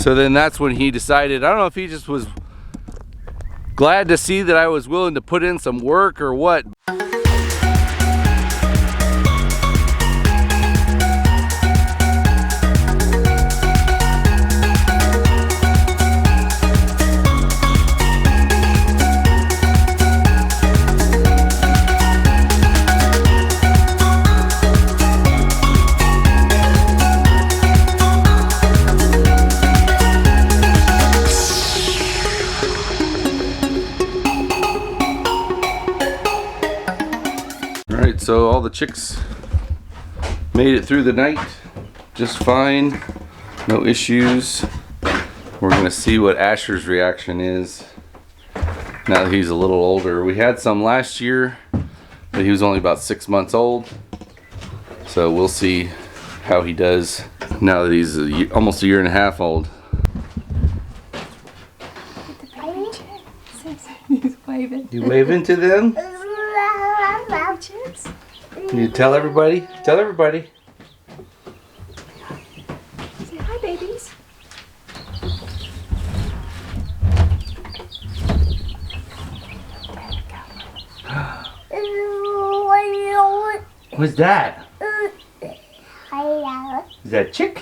So then that's when he decided, I don't know if he just was glad to see that I was willing to put in some work or what. So all the chicks made it through the night just fine, no issues. We're gonna see what Asher's reaction is now that he's a little older. We had some last year, but he was only about 6 months old. So we'll see how he does now that he's almost a year and a half old. He's waving. You waving to them? You tell everybody? Tell everybody. Say hi, babies. What's that? Is that a chick?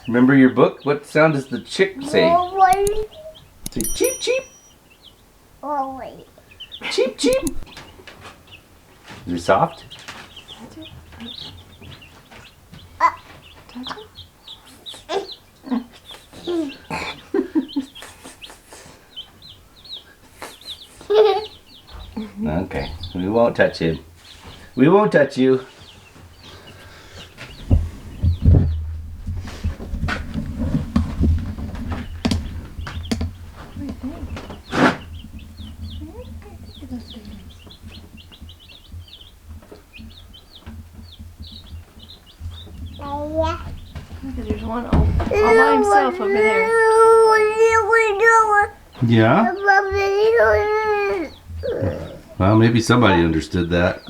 Remember your book? What sound does the chick say? Say cheep cheep. Cheep cheep. Is it soft? Okay, we won't touch him. We won't touch you. There's one all by himself over there. Yeah? Well, maybe somebody understood that.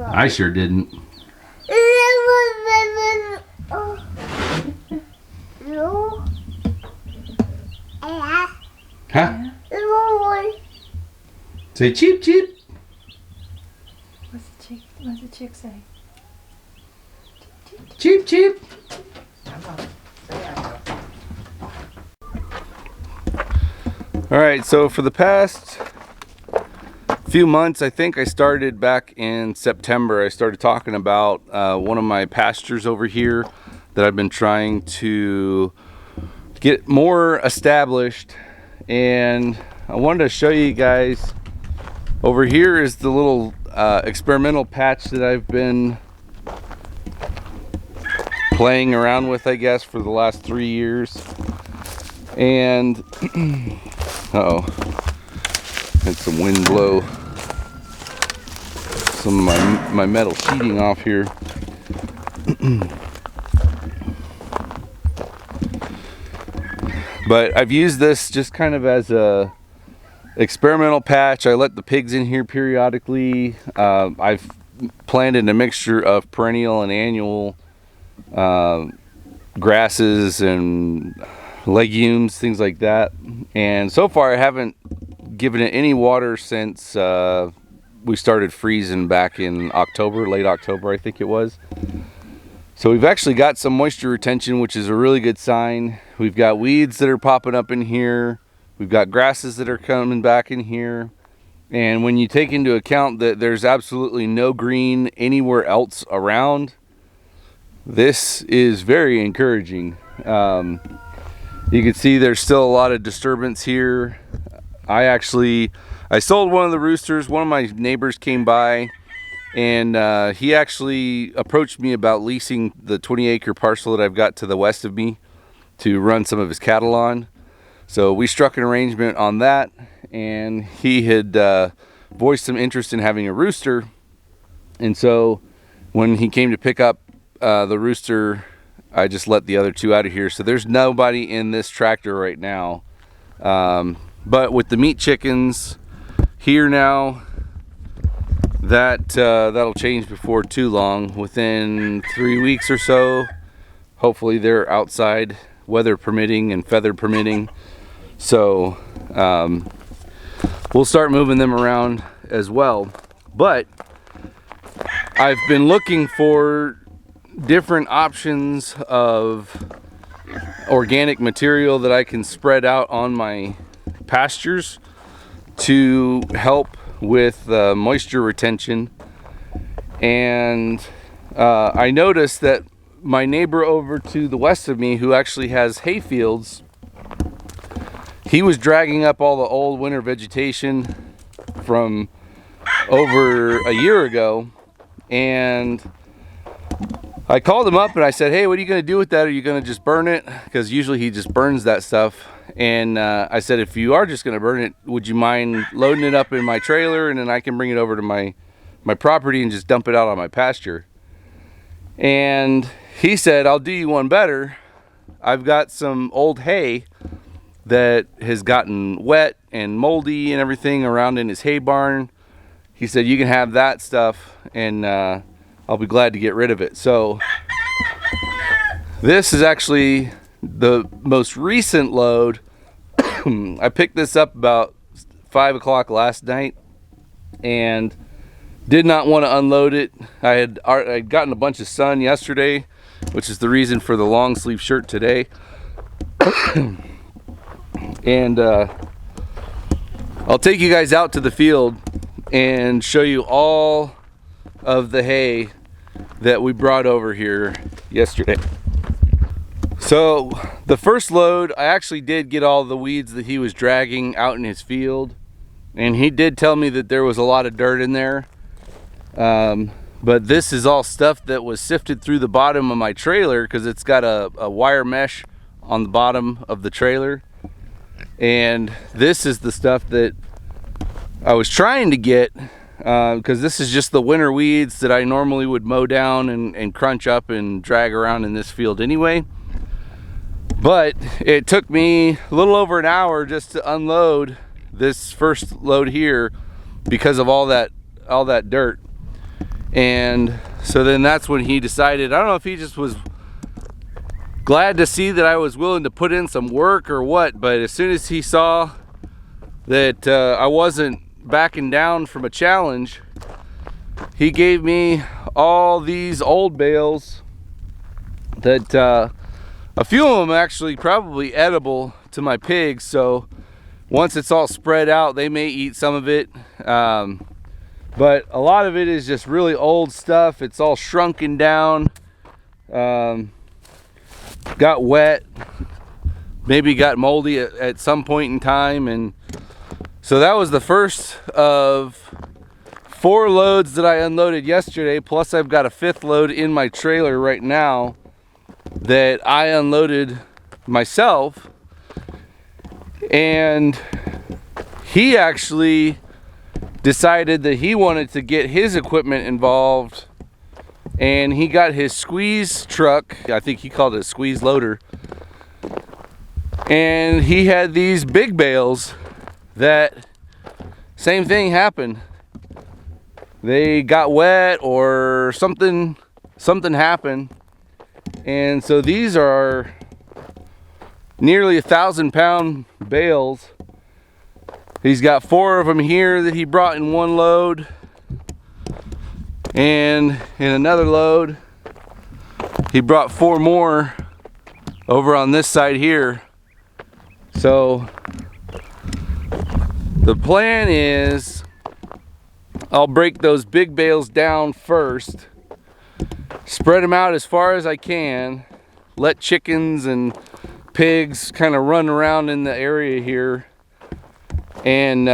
I sure didn't. Huh? Say cheep cheep. What's the chick say? Cheep cheep. Alright, so for the past few months, I think I started back in September, I started talking about one of my pastures over here that I've been trying to get more established, and I wanted to show you guys. Over here is the little experimental patch that I've been playing around with, I guess, for the last 3 years. And uh-oh, had some wind blow some of my metal sheeting off here. But I've used this just kind of as a experimental patch. I let the pigs in here periodically. I've planted a mixture of perennial and annual grasses and legumes, things like that. And so far I haven't given it any water since we started freezing back in October, late October I think it was. So we've actually got some moisture retention, which is a really good sign. We've got weeds that are popping up in here. We've got grasses that are coming back in here. And when you take into account that there's absolutely no green anywhere else around, this is very encouraging. You can see there's still a lot of disturbance here. I sold one of the roosters. One of my neighbors came by, and he actually approached me about leasing the 20-acre parcel that I've got to the west of me to run some of his cattle on. So we struck an arrangement on that, and he had voiced some interest in having a rooster. And so when he came to pick up the rooster, I just let the other two out of here. So there's nobody in this tractor right now. But with the meat chickens here now, that'll change before too long. Within 3 weeks or so, hopefully they're outside, weather permitting and feather permitting. So we'll start moving them around as well. But I've been looking for different options of organic material that I can spread out on my pastures to help with moisture retention. And I noticed that my neighbor over to the west of me, who actually has hay fields, he was dragging up all the old winter vegetation from over a year ago. And I called him up and I said, hey, what are you going to do with that? Are you going to just burn it? Because usually he just burns that stuff. And I said, if you are just going to burn it, would you mind loading it up in my trailer, and then I can bring it over to my property and just dump it out on my pasture? And he said, I'll do you one better. I've got some old hay that has gotten wet and moldy and everything around in his hay barn. He said, you can have that stuff, and I'll be glad to get rid of it. So this is actually the most recent load. I picked this up about 5 o'clock last night and did not want to unload it. I'd gotten a bunch of sun yesterday, which is the reason for the long sleeve shirt today. And I'll take you guys out to the field and show you all of the hay that we brought over here yesterday. So the first load, I actually did get all the weeds that he was dragging out in his field, and he did tell me that there was a lot of dirt in there. But this is all stuff that was sifted through the bottom of my trailer, because it's got a wire mesh on the bottom of the trailer. And this is the stuff that I was trying to get, because this is just the winter weeds that I normally would mow down and crunch up and drag around in this field anyway. But it took me a little over an hour just to unload this first load here because of all that dirt. And so then that's when he decided, I don't know if he just was glad to see that I was willing to put in some work or what, but as soon as he saw that I wasn't backing down from a challenge, he gave me all these old bales that a few of them actually probably edible to my pigs. So once it's all spread out, they may eat some of it. But a lot of it is just really old stuff. It's all shrunken down, got wet, maybe got moldy at some point in time. And so that was the first of 4 loads that I unloaded yesterday. Plus I've got a 5th load in my trailer right now that I unloaded myself. And he actually decided that he wanted to get his equipment involved, and he got his squeeze truck. I think he called it a squeeze loader, and he had these big bales that same thing happened. They got wet or something happened. And so these are nearly 1,000-pound bales. He's got 4 of them here that he brought in one load, and in another load he brought 4 more over on this side here. So the plan is I'll break those big bales down first, spread them out as far as I can, let chickens and pigs kind of run around in the area here, and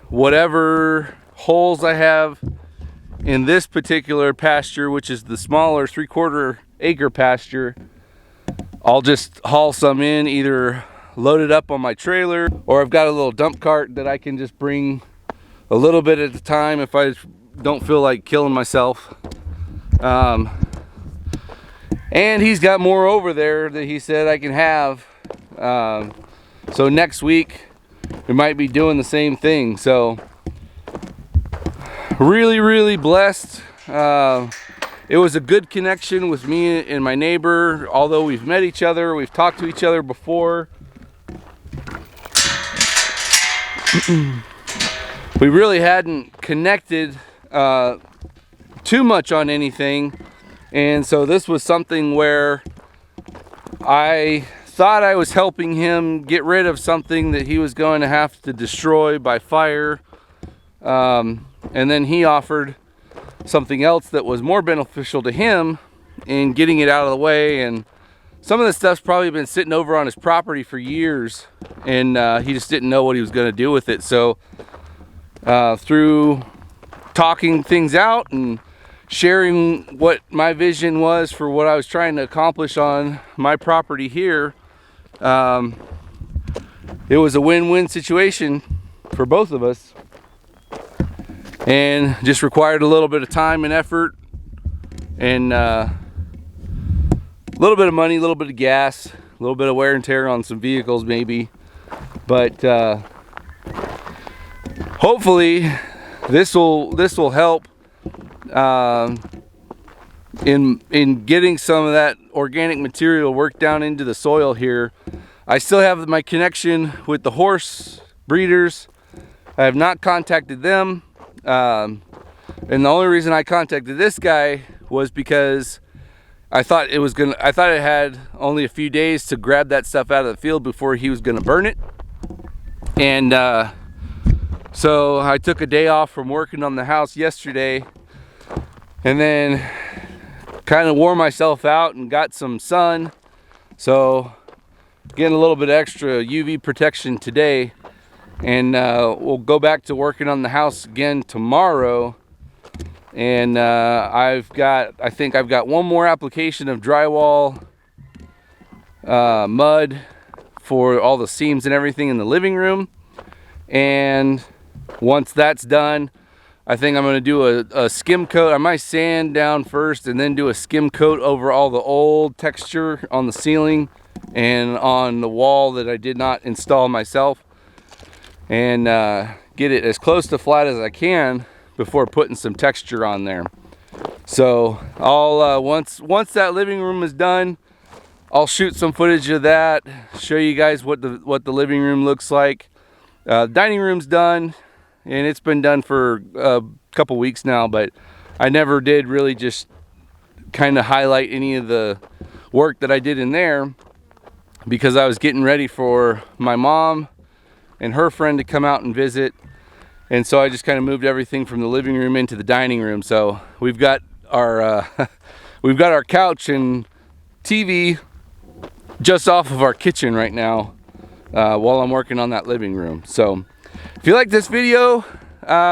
whatever holes I have in this particular pasture, which is the smaller 3/4 acre pasture, I'll just haul some in, either load it up on my trailer, or I've got a little dump cart that I can just bring a little bit at a time if I don't feel like killing myself. And he's got more over there that he said I can have. So next week we might be doing the same thing. So Really blessed. It was a good connection with me and my neighbor. Although we've met each other, we've talked to each other before, we really hadn't connected too much on anything. And so this was something where I thought I was helping him get rid of something that he was going to have to destroy by fire. And then he offered something else that was more beneficial to him in getting it out of the way. And some of this stuff's probably been sitting over on his property for years, and he just didn't know what he was going to do with it. So through talking things out and sharing what my vision was for what I was trying to accomplish on my property here, it was a win-win situation for both of us, and just required a little bit of time and effort, and a little bit of money, a little bit of gas, a little bit of wear and tear on some vehicles maybe. But hopefully this will help in getting some of that organic material worked down into the soil here. I still have my connection with the horse breeders. I have not contacted them, and the only reason I contacted this guy was because I thought it had only a few days to grab that stuff out of the field before he was gonna burn it. And so I took a day off from working on the house yesterday, and then kind of wore myself out and got some sun. So getting a little bit extra UV protection today, and we'll go back to working on the house again tomorrow. And I think I've got one more application of drywall mud for all the seams and everything in the living room. And once that's done, I think I'm going to do a skim coat. I might sand down first and then do a skim coat over all the old texture on the ceiling and on the wall that I did not install myself, and get it as close to flat as I can before putting some texture on there. So I'll once that living room is done, I'll shoot some footage of that, show you guys what the living room looks like. Dining room's done, and it's been done for a couple weeks now, but I never did really just kind of highlight any of the work that I did in there because I was getting ready for my mom and her friend to come out and visit. And so I just kind of moved everything from the living room into the dining room. So we've got our we've got our couch and TV just off of our kitchen right now while I'm working on that living room. So if you like this video,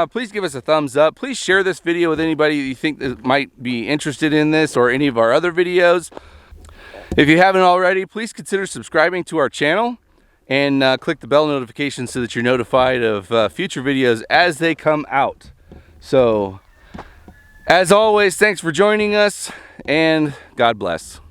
please give us a thumbs up. Please share this video with anybody you think that might be interested in this or any of our other videos. If you haven't already, please consider subscribing to our channel and click the bell notification so that you're notified of future videos as they come out. So, as always, thanks for joining us, and God bless.